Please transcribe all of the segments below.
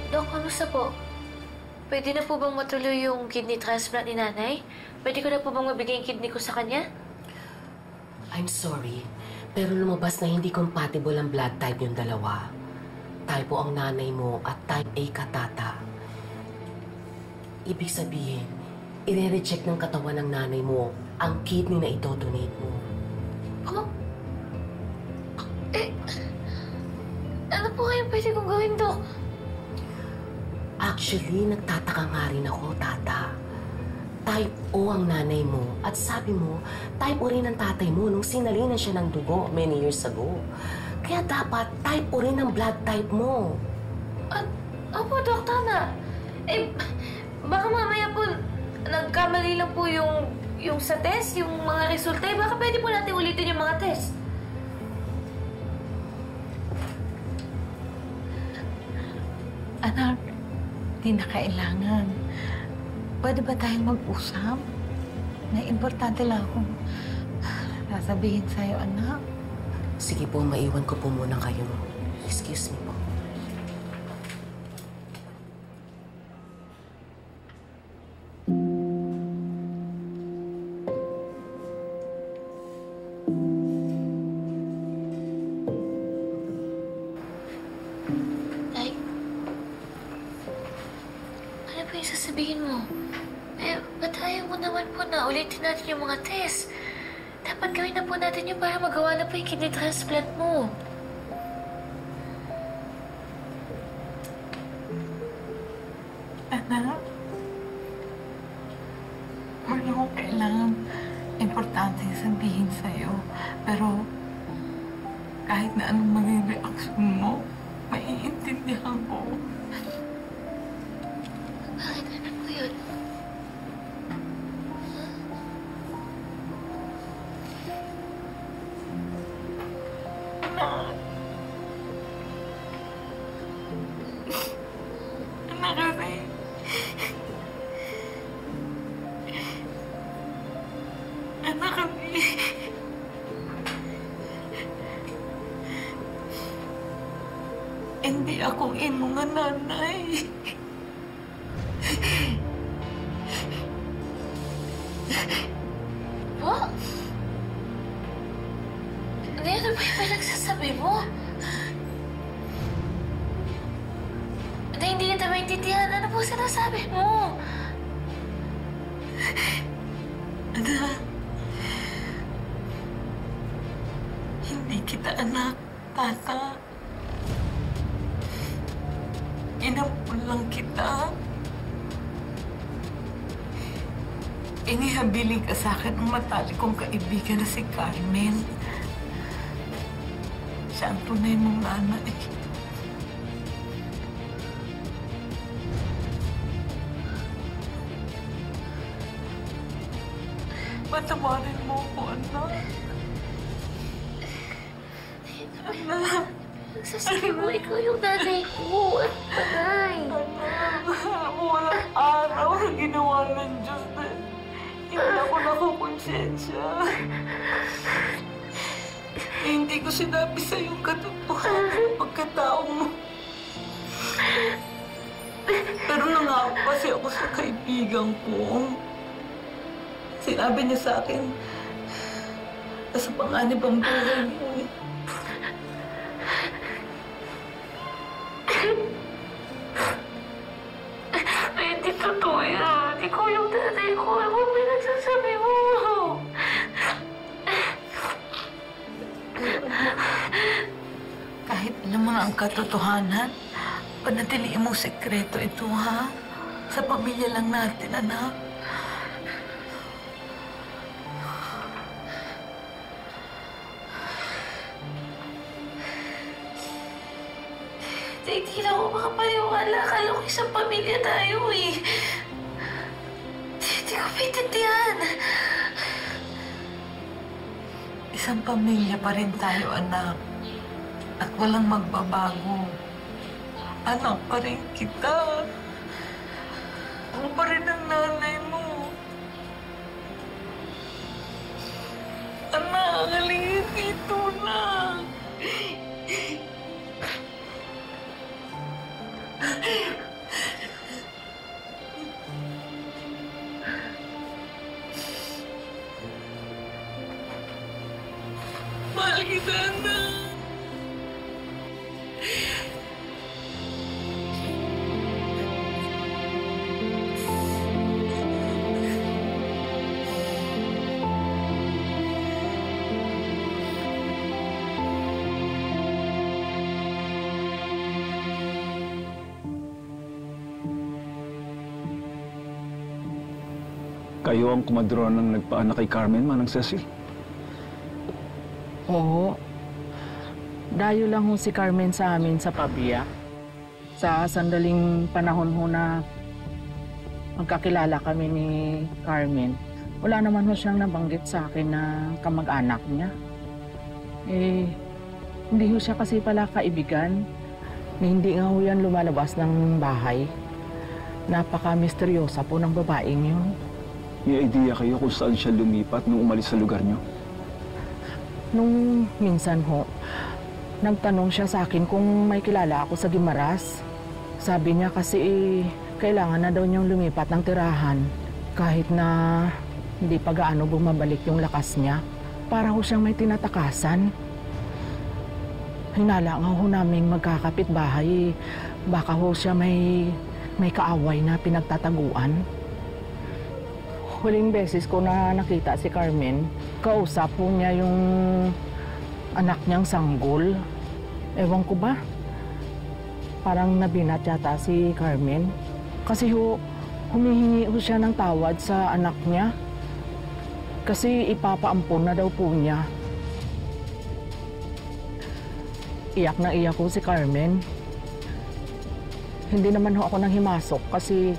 Dok, kamusta po? Pwede na po bang matuloy yung kidney transplant ni nanay? Pwede ko na po bang mabigay yung kidney ko sa kanya? I'm sorry, pero lumabas na hindi compatible ang blood type yung dalawa. Type O ang nanay mo at type A ka, tata. Ibig sabihin, i-reject ng katawan ng nanay mo ang kidney na ito-donate mo. Oh? Eh, ano po kayang pwede kong gawin, Dok? Actually, nagtataka nga rin ako, tata. Type O ang nanay mo at sabi mo, type O rin ang tatay mo nung sinalinan siya ng dugo many years ago. Kaya dapat type O rin ang blood type mo. Opo, Dok, tama. Eh, baka mamaya po, nagkamali lang po yung sa test, yung mga resulta. Eh, baka pwede po natin ulitin yung mga test. Anak, di na kailangan. Pwede ba tayong mag-usap? May importante lang akong sasabihin sa'yo, anak. Sige po, maiwan ko po muna kayo. Excuse me po. Ay, ano po yung sasabihin mo? Eh, ba't ayaw mo naman po na ulitin natin yung mga test? Dapat gawin na po natin yung para magawa na po yung kidney transplant mo. Anak, wala akong kailangan importante sabihin sa'yo. Pero kahit na anong maging reaksyon mo, maiintindihan ko. Bakit? Ano po yun? Anak kasi, anak kasi, hindi ako imong nanay. Po? Ano ba yung pinagsasabi mo? Hindi kita maintindihan. Ano po sinasabi mo? Anak, hindi kita anak, tata. Inampun lang kita. Inihabiling ka sa akin ng matalik kong kaibigan na si Carmen. Siya ang tunay mong nanay. Patawarin mo ko, anak. Anak. Sasabi mo, ikaw yung nanay ko. At panay. Anak, walang araw na ginawa ng Diyos na hindi ako nakukonsensya. Hindi ko sinabi sa iyong katotohanan ng pagkatao mo. Pero nangako kasi ako sa kaibigan ko. Sinabi niya sa akin, nasa panganib ang buhay mo. Ay, hindi totoo yan. Ikaw yung nanay ko. Ano ba yung nagsasabi mo? Kahit alam mo na ang katotohanan, panatiliin mong sekreto ito, ha? Sa pamilya lang natin, anak. Hindi na ako makapaniwala. Akala ko isang pamilya tayo eh. Hindi ko maintindihan. Isang pamilya pa rin tayo, anak. At walang magbabago. Anak pa rin kita. Ako pa rin ang nanay mo. Anak, halika dito na. Mahal kita, anak. Kayo ang kumadron ng nagpaanak kay Carmen, Manang Cecil? Oo. Dayo lang ho si Carmen sa amin sa Pabia. Sa sandaling panahon ho na magkakilala kami ni Carmen, wala naman ho siyang nabanggit sa akin na kamag-anak niya. Hindi ho siya kasi pala kaibigan. Hindi nga ho yan lumalabas ng bahay. Napaka-misteryosa po ng babaeng yun. May idea kayo kung saan siya lumipat nung umalis sa lugar niyo? Nung minsan ho, nagtanong siya sa akin kung may kilala ako sa Guimaras. Sabi niya kasi kailangan na daw niyang lumipat ng tirahan kahit na hindi pa gaano bumabalik yung lakas niya. Para ho siyang may tinatakasan. Hinala nga ho namin magkakapit bahay. Baka ho siya may kaaway na pinagtataguan. Huling beses ko na nakita si Carmen, kausap po niya yung anak niyang sanggol. Ewan ko ba? Parang nabinat yata si Carmen. Kasi humihingi ho siya ng tawad sa anak niya. Kasi ipapaampon na daw po niya. Iyak na iyak ko si Carmen. Hindi naman ho ako nang himasok kasi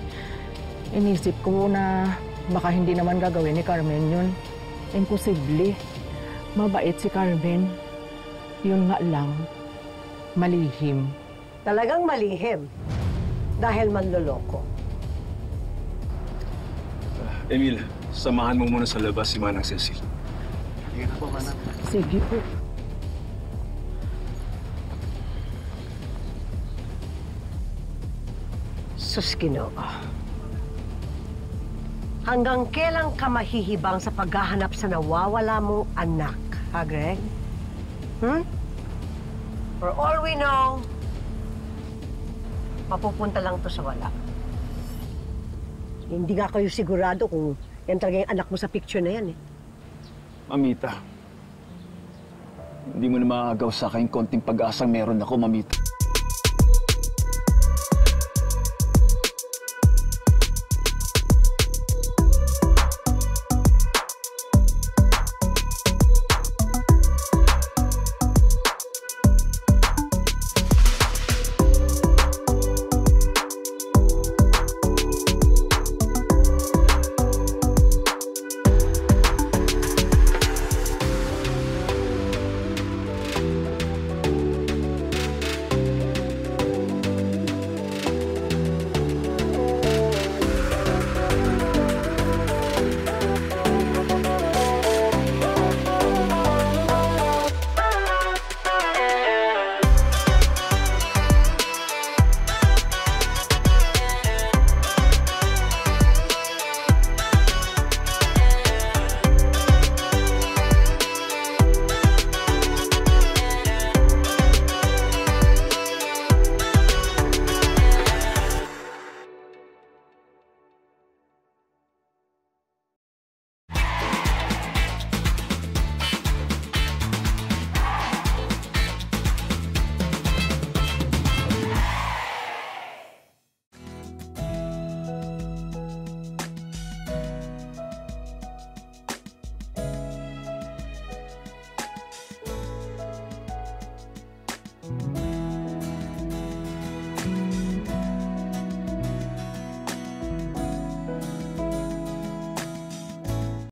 inisip ko na baka hindi naman gagawin ni Carmen yun. Imposible. Mabait si Carmen. Yun nga lang, malihim. Talagang malihim. Dahil manloloko. Emil, samahan mo muna sa labas si Manang Cecil. Sige po. Sus, Ginoo. Hanggang kailan ka mahihibang sa paghahanap sa nawawala mong anak, ha, Greg? For all we know, mapupunta lang to sa wala. Hindi nga kayo sigurado kung yan talaga yung anak mo sa picture na yan, eh. Mamita, hindi mo na makagaw sa akin konting pag-asang meron ako, Mamita.